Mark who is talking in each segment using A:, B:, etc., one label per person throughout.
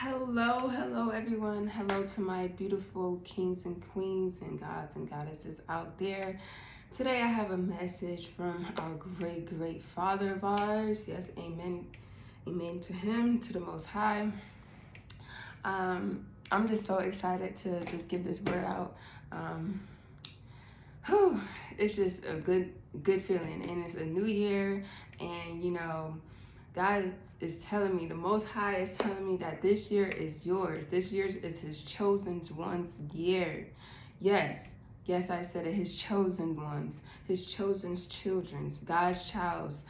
A: Hello everyone. Hello to my beautiful kings and queens and gods and goddesses out there. Today I have a message from our great father of ours. Yes, amen. Amen to him, to the Most High. I'm just so excited to just give this word out. It's just a good feeling, and it's a new year, and God is telling me, the Most High is telling me that this year is yours. This year is his chosen one's year. Yes, I said it, his chosen ones, his chosen children's, God's child's.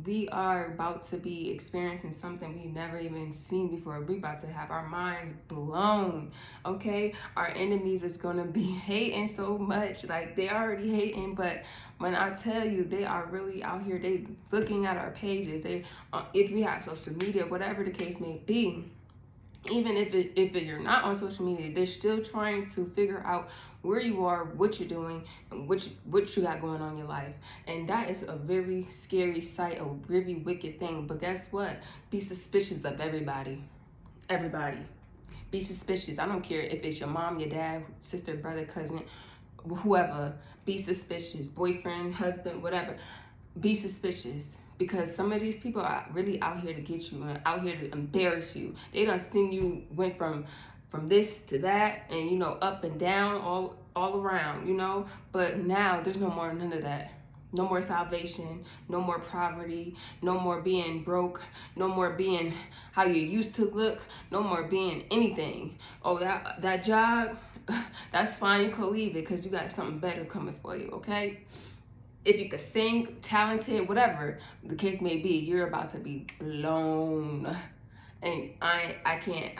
A: We are about to be experiencing something we've never even seen before. We're about to have our minds blown, okay? Our enemies is going to be hating so much. Like, they already hating, but when I tell you, they are really out here. They looking at our pages. They, if we have social media, whatever the case may be, even if you're not on social media, they're still trying to figure out where you are, what you're doing, and what you got going on in your life. And that is a very scary sight, a really wicked thing. But guess what? Be suspicious of everybody. Everybody. Be suspicious. I don't care if it's your mom, your dad, sister, brother, cousin, whoever. Be suspicious. Boyfriend, husband, whatever. Be suspicious. Because some of these people are really out here to get you and out here to embarrass you. They done seen you went from this to that, and up and down, all around, but now there's no more none of that. No more salvation, no more poverty, no more being broke, no more being how you used to look, no more being anything. Oh, that job, that's fine, you can leave it because you got something better coming for you, okay? If you could sing, talented, whatever the case may be, you're about to be blown. And I can't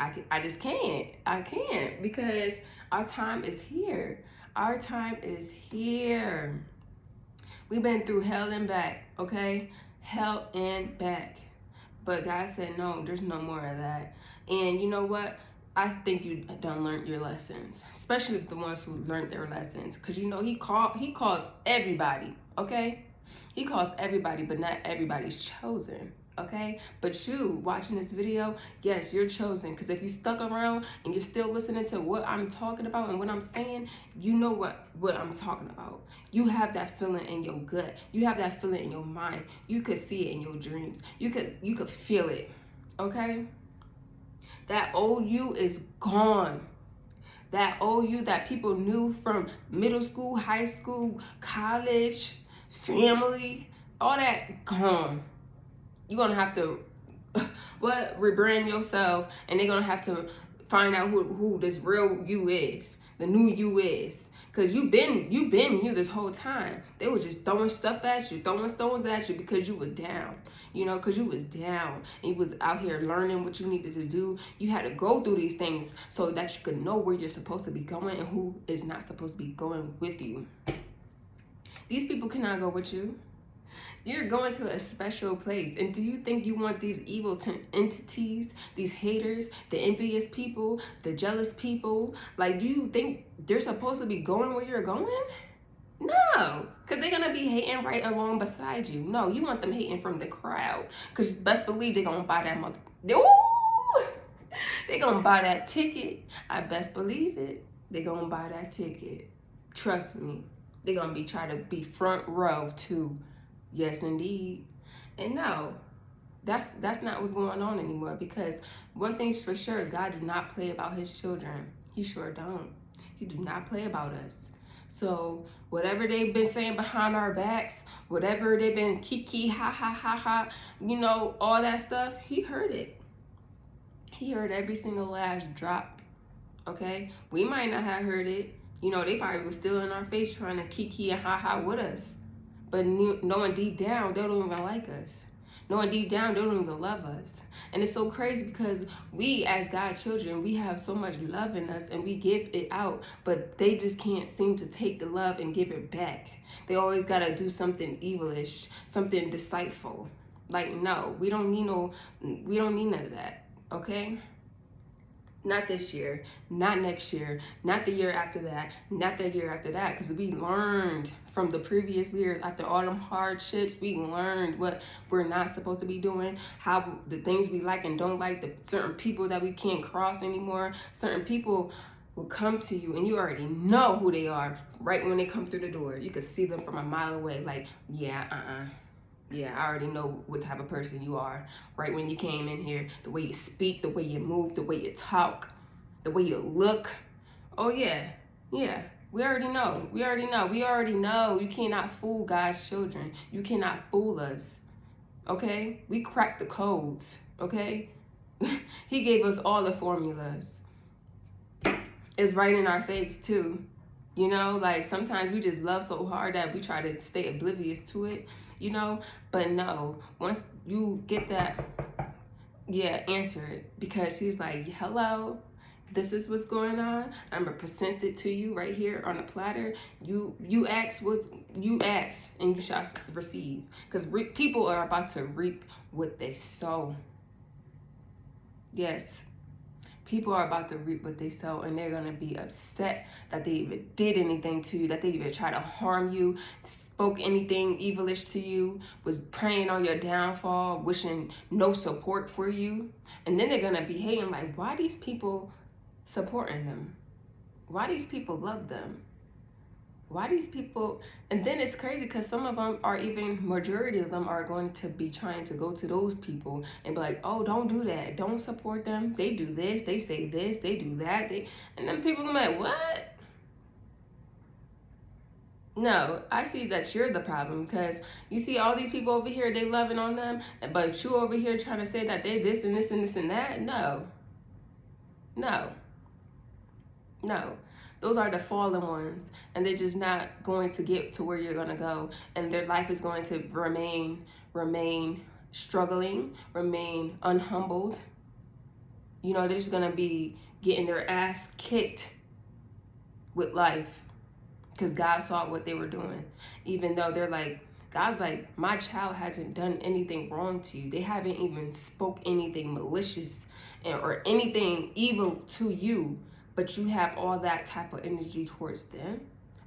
A: because our time is here. Our time is here. We've been through hell and back, okay? Hell and back. But God said, no, there's no more of that. And you know what? I think you done learned your lessons, especially the ones who learned their lessons. Because he calls everybody, okay? He calls everybody, but not everybody's chosen, okay? But you watching this video, yes, you're chosen. Because if you stuck around and you're still listening to what I'm talking about and what I'm saying, you know what I'm talking about. You have that feeling in your gut. You have that feeling in your mind. You could see it in your dreams. You could feel it, okay? That old you is gone. That old you that people knew from middle school, high school, college, family, all that, gone. You're going to have to, rebrand yourself, and they're going to have to find out who this real you is, the new you is. Because you've been you this whole time. They were just throwing stuff at you, throwing stones at you because you was down. Because you was down. And you was out here learning what you needed to do. You had to go through these things so that you could know where you're supposed to be going and who is not supposed to be going with you. These people cannot go with you. You're going to a special place. And do you think you want these evil entities, these haters, the envious people, the jealous people? Like, do you think they're supposed to be going where you're going? No, because they're going to be hating right along beside you. No, you want them hating from the crowd. Because best believe they're going to buy that they're going to buy that ticket. I best believe it. They're going to buy that ticket. Trust me. They're going to be trying to be front row too. Yes, indeed. And no, that's not what's going on anymore, because one thing's for sure, God do not play about his children. He sure don't. He do not play about us. So whatever they've been saying behind our backs, whatever they've been kiki, ha, ha, ha, ha, all that stuff, he heard it. He heard every single last drop, okay? We might not have heard it. They probably was still in our face trying to kiki and ha, ha with us. But knowing deep down, they don't even like us. Knowing deep down, they don't even love us. And it's so crazy because we, as God's children, we have so much love in us and we give it out. But they just can't seem to take the love and give it back. They always got to do something evilish, something deceitful. Like, no, we don't need none of that, okay? Not this year, not next year, not the year after that, not the year after that, because we learned from the previous years. After all them hardships, we learned what we're not supposed to be doing, how the things we like and don't like, the certain people that we can't cross anymore. Certain people will come to you and you already know who they are right when they come through the door. You could see them from a mile away, like, yeah, yeah, I already know what type of person you are right when you came in here. The way you speak, the way you move, the way you talk, the way you look. Oh yeah, yeah. We already know. We already know. We already know. You cannot fool God's children. You cannot fool us. Okay? We cracked the codes. Okay? He gave us all the formulas. It's right in our face too. You know, like sometimes we just love so hard that we try to stay oblivious to it, you know, but no, once you get that, yeah, answer it, because he's like, hello, this is what's going on. I'm gonna present it to you right here on a platter. You ask what you ask and you shall receive, because people are about to reap what they sow. Yes. People are about to reap what they sow, and they're going to be upset that they even did anything to you, that they even tried to harm you, spoke anything evilish to you, was praying on your downfall, wishing no support for you. And then they're going to be hating like, why these people supporting them? Why these people love them? Why these people? And then it's crazy because some of them are even, majority of them are going to be trying to go to those people and be like, oh, don't do that. Don't support them. They do this. They say this. They do that. And then people gonna be like, what? No, I see that you're the problem, because you see all these people over here, they loving on them, but you over here trying to say that they this and this and this and that. No. No. No. Those are the fallen ones, and they're just not going to get to where you're going to go, and their life is going to remain struggling, remain unhumbled. You know, they're just going to be getting their ass kicked with life because God saw what they were doing, even though they're like, God's like, my child hasn't done anything wrong to you. They haven't even spoke anything malicious or anything evil to you. But you have all that type of energy towards them.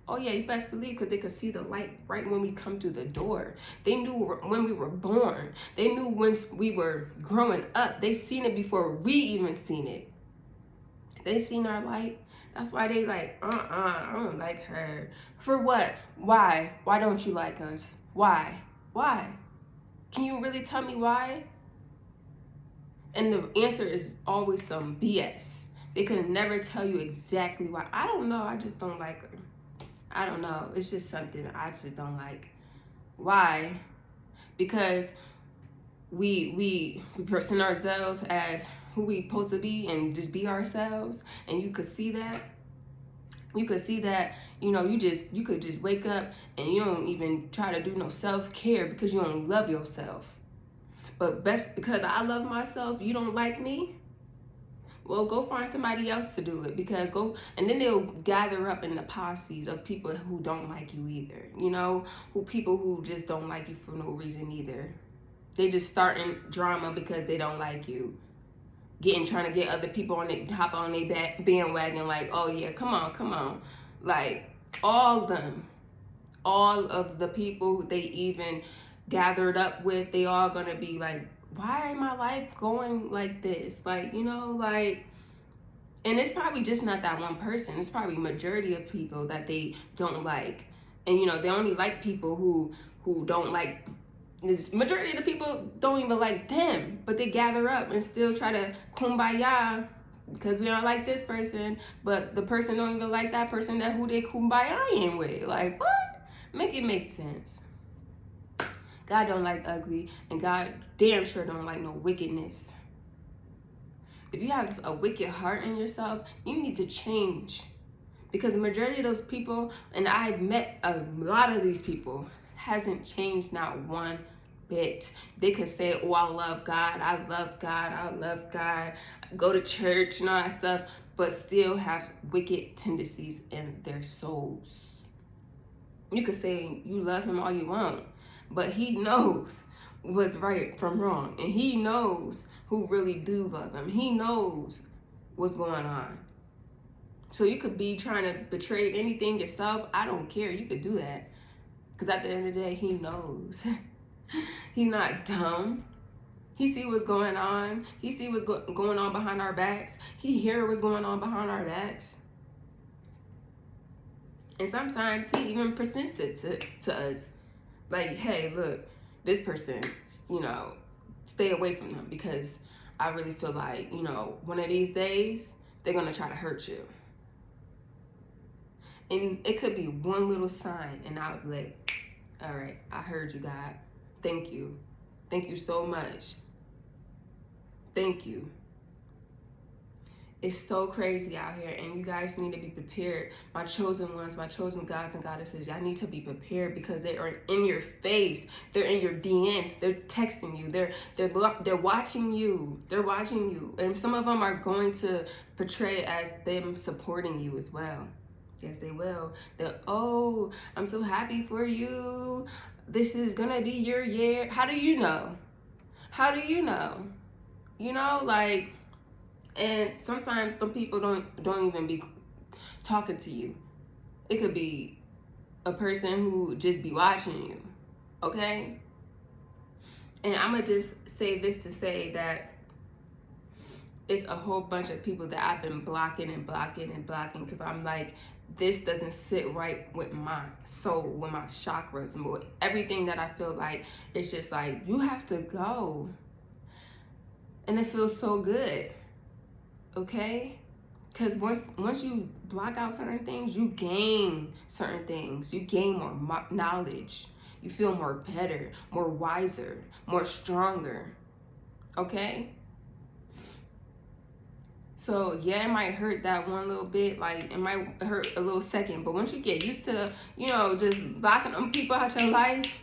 A: Oh yeah, you best believe, because they could see the light right when we come through the door. They knew when we were born. They knew when we were growing up. They seen it before we even seen it. They seen our light. That's why they like, I don't like her. For what? Why? Why don't you like us? Why? Why? Can you really tell me why? And the answer is always some BS. They could never tell you exactly why. I don't know. I just don't like her. I don't know. It's just something I just don't like. Why? Because we present ourselves as who we supposed to be and just be ourselves. And you could see that. You could see that, you know, you could just wake up and you don't even try to do no self-care because you don't love yourself. But best because I love myself, you don't like me? Well, go find somebody else to do it, because and then they'll gather up in the posses of people who don't like you either, you know, people who just don't like you for no reason either. They just starting drama because they don't like you, trying to get other people hop on their bandwagon, like, oh yeah, come on, like all of the people they even gathered up with, they all gonna be like, why am my life going like this? Like, you know, like, and it's probably just not that one person. It's probably majority of people that they don't like. And, you know, they only like people who don't like, this majority of the people don't even like them, but they gather up and still try to kumbaya because we don't like this person, but the person don't even like that person that who they kumbayaing with. Like, what? Make it make sense. God don't like ugly, and God damn sure don't like no wickedness. If you have a wicked heart in yourself, you need to change. Because the majority of those people, and I've met a lot of these people, hasn't changed not one bit. They could say, oh, I love God, I love God, I love God, go to church and all that stuff, but still have wicked tendencies in their souls. You could say you love him all you want, but he knows what's right from wrong, and he knows who really do love him. He knows what's going on. So you could be trying to betray anything yourself. I don't care. You could do that. Because at the end of the day, he knows. He's not dumb. He see what's going on. He see what's going on behind our backs. He hear what's going on behind our backs. And sometimes he even presents it to us. Like, hey, look, this person, you know, stay away from them because I really feel like, you know, one of these days, they're going to try to hurt you. And it could be one little sign, and I'll be like, all right, I heard you, God. Thank you. Thank you so much. Thank you. It's so crazy out here, and you guys need to be prepared. My chosen ones, my chosen gods and goddesses, y'all need to be prepared because they are in your face. They're in your DMs. They're texting you. They're watching you. They're watching you. And some of them are going to portray as them supporting you as well. Yes, they will. Oh, I'm so happy for you. This is gonna be your year. How do you know? How do you know? You know, like, and sometimes some people don't even be talking to you. It could be a person who just be watching you, okay? And I'm gonna just say this to say that it's a whole bunch of people that I've been blocking because I'm like, this doesn't sit right with my soul, with my chakras, and with everything that I feel like. It's just like, you have to go. And it feels so good, okay? Because once you block out certain things, you gain certain things. You gain more knowledge. You feel more better, more wiser, more stronger, okay? So yeah, it might hurt that one little bit, like it might hurt a little second, but once you get used to, you know, just blocking them people out your life,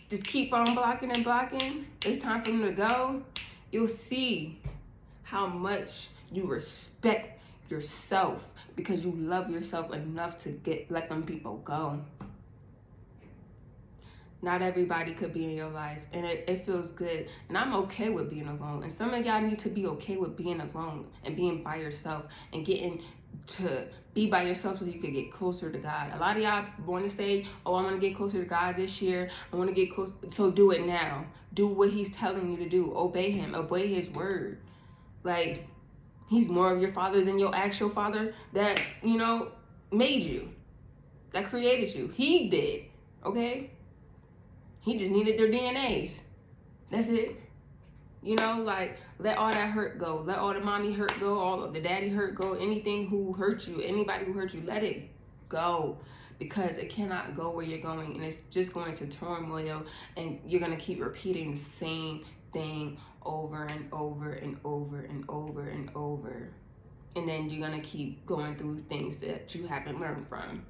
A: just keep on blocking and blocking, it's time for them to go, you'll see how much you respect yourself because you love yourself enough to let them people go. Not everybody could be in your life, and it feels good. And I'm okay with being alone. And some of y'all need to be okay with being alone and being by yourself and getting to be by yourself so you can get closer to God. A lot of y'all want to say, oh, I want to get closer to God this year. I want to get close. So do it now. Do what he's telling you to do. Obey him. Obey his word. Like, he's more of your father than your actual father that, you know, made you, that created you. He did, okay? He just needed their DNAs. That's it. You know, like, let all that hurt go. Let all the mommy hurt go, all of the daddy hurt go. Anything who hurt you, anybody who hurt you, let it go. Because it cannot go where you're going, and it's just going to turmoil, and you're going to keep repeating the same thing over and over and over and over and over. And then you're going to keep going through things that you haven't learned from.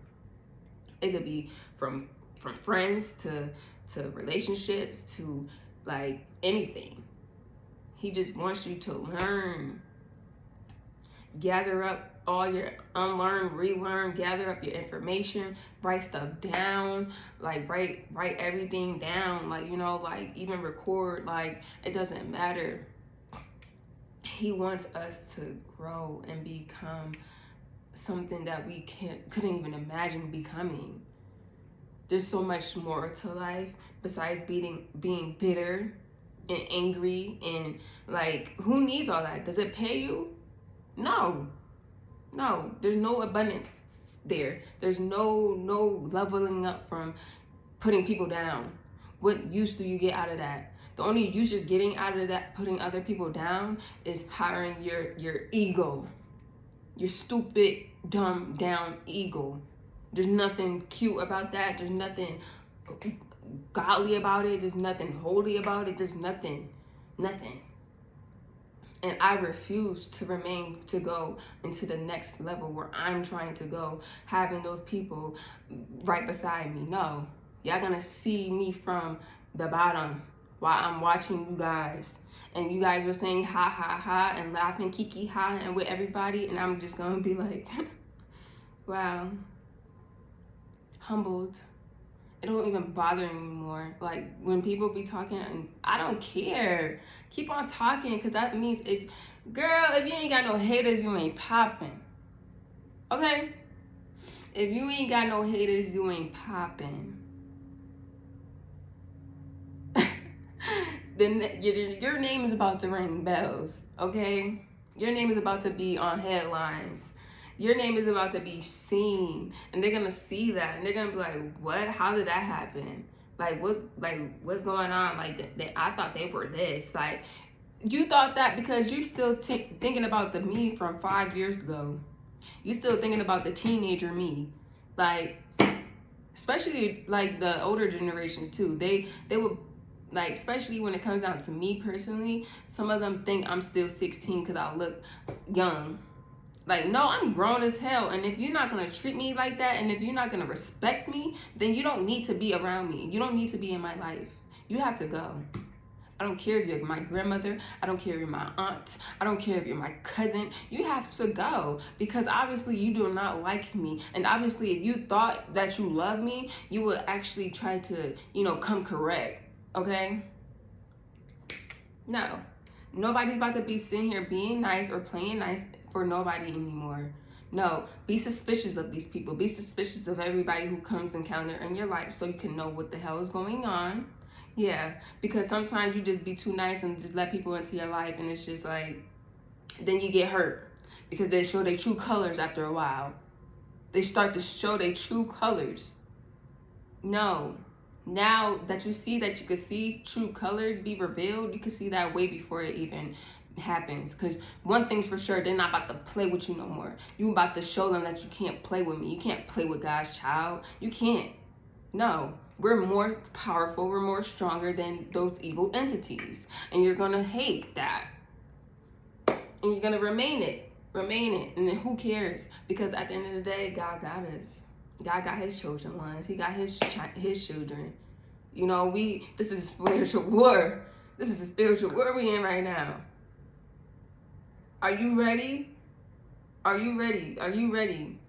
A: It could be from friends to relationships to like anything. He just wants you to learn. Gather up all your unlearn, relearn, gather up your information, write stuff down, like write everything down, like, you know, like even record, like it doesn't matter. He wants us to grow and become something that we couldn't even imagine becoming. There's so much more to life besides being bitter and angry and like, who needs all that? Does it pay you? No, there's no abundance there. There's no leveling up from putting people down. What use do you get out of that? The only use you're getting out of that, putting other people down, is hiring your ego, your stupid, dumb, down ego. There's nothing cute about that. There's nothing godly about it. There's nothing holy about it. There's nothing. And I refuse to go into the next level where I'm trying to go, having those people right beside me. No, y'all gonna see me from the bottom while I'm watching you guys. And you guys are saying ha, ha, ha, and laughing kiki ha and with everybody. And I'm just gonna be like, wow. Humbled It don't even bother me anymore. Like, when people be talking, and I don't care. Keep on talking, because that means if you ain't got no haters, you ain't popping. Okay? If you ain't got no haters, you ain't popping. Then your name is about to ring bells, okay? Your name is about to be on headlines. Your name is about to be seen, and they're gonna see that, and they're gonna be like, "What? How did that happen? What's going on? I thought they were this. Like, you thought that because you still thinking about the me from 5 years ago. You still thinking about the teenager me, like, especially like the older generations too. They would." Like, especially when it comes down to me personally, some of them think I'm still 16 because I look young. Like, no, I'm grown as hell. And if you're not going to treat me like that, and if you're not going to respect me, then you don't need to be around me. You don't need to be in my life. You have to go. I don't care if you're my grandmother. I don't care if you're my aunt. I don't care if you're my cousin. You have to go, because obviously you do not like me. And obviously if you thought that you love me, you would actually try to, come correct. Okay? No. Nobody's about to be sitting here being nice or playing nice for nobody anymore. No. Be suspicious of these people. Be suspicious of everybody who comes encounter in your life, so you can know what the hell is going on. Yeah. Because sometimes you just be too nice and just let people into your life, and it's just like, then you get hurt. Because they show their true colors after a while. They start to show their true colors. No. Now that you see that you can see true colors be revealed, you can see that way before it even happens. Because one thing's for sure, they're not about to play with you no more. You about to show them that you can't play with me. You can't play with God's child. You can't. No. We're more powerful. We're more stronger than those evil entities. And you're going to hate that. And you're going to remain it. And then who cares? Because at the end of the day, God got us. God got his chosen ones. He got his children. This is a spiritual war. This is a spiritual war we in right now. Are you ready? Are you ready? Are you ready?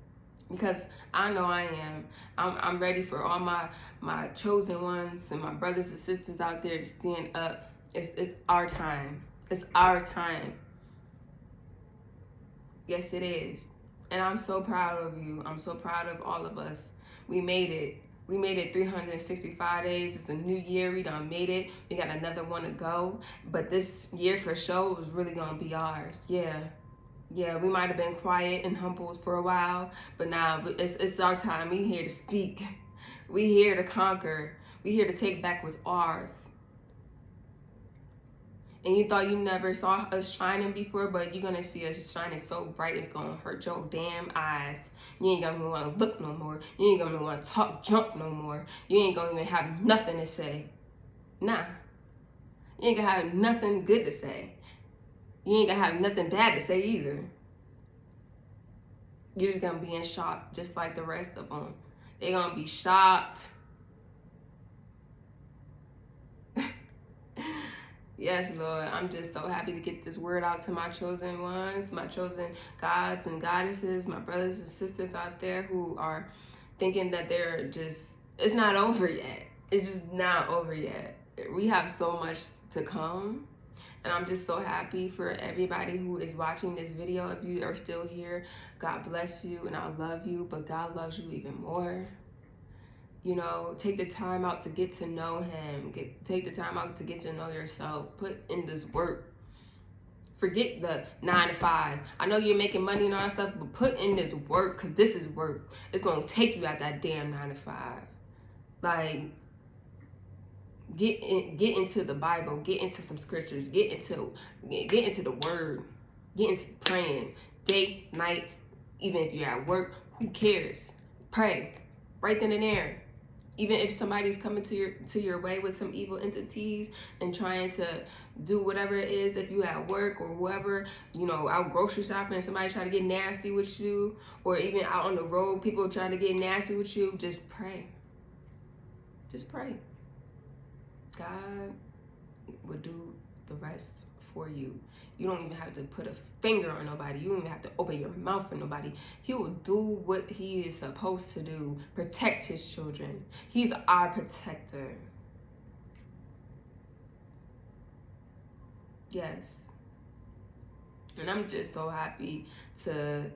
A: Because I know I am. I'm ready for all my chosen ones and my brothers and sisters out there to stand up. It's our time. It's our time. Yes, it is. And I'm so proud of you. I'm so proud of all of us. We made it. We made it 365 days. It's a new year. We done made it. We got another one to go. But this year for sure was really going to be ours. Yeah. Yeah, we might have been quiet and humble for a while. But now it's our time. We here to speak. We here to conquer. We here to take back what's ours. And you thought you never saw us shining before, but you're going to see us shining so bright it's going to hurt your damn eyes. You ain't going to want to look no more. You ain't going to want to talk junk no more. You ain't going to even have nothing to say. Nah. You ain't going to have nothing good to say. You ain't going to have nothing bad to say either. You're just going to be in shock, just like the rest of them. They're going to be shocked. Yes, Lord, I'm just so happy to get this word out to my chosen ones, my chosen gods and goddesses, my brothers and sisters out there who are thinking that it's not over yet. It's just not over yet. We have so much to come. And I'm just so happy for everybody who is watching this video. If you are still here, God bless you and I love you, but God loves you even more. Take the time out to get to know him. Take the time out to get to know yourself. Put in this work. Forget the 9 to 5. I know you're making money and all that stuff, but put in this work, because this is work. It's going to take you out that damn 9 to 5. Like, get into the Bible. Get into some scriptures. Get into the word. Get into praying. Day, night, even if you're at work, who cares? Pray. Right then and there. Even if somebody's coming to your way with some evil entities and trying to do whatever it is, if you at work or whoever, out grocery shopping and somebody trying to get nasty with you, or even out on the road, people trying to get nasty with you, just pray. Just pray. God will do the rest for you. You don't even have to put a finger on nobody. You don't even have to open your mouth for nobody. He will do what he is supposed to do. Protect his children. He's our protector. Yes. And I'm just so happy to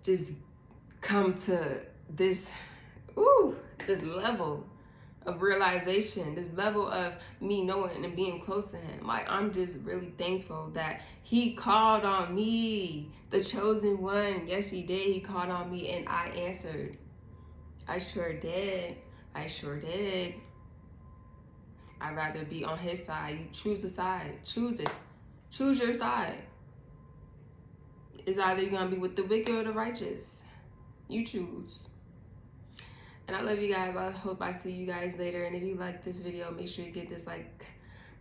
A: just come to this level of realization, this level of me knowing and being close to him. Like, I'm just really thankful that he called on me, the chosen one. Yes, he did. He called on me and I answered. I sure did. I sure did. I'd rather be on his side. You choose a side. Choose it. Choose your side. It's either you're going to be with the wicked or the righteous. You choose. And I love you guys. I hope I see you guys later. And if you like this video, make sure you give this like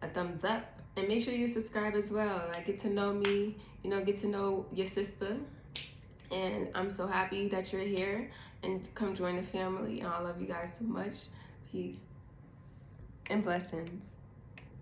A: a thumbs up. And make sure you subscribe as well. Like, get to know me. You know, get to know your sister. And I'm so happy that you're here. And come join the family. And I love you guys so much. Peace and blessings.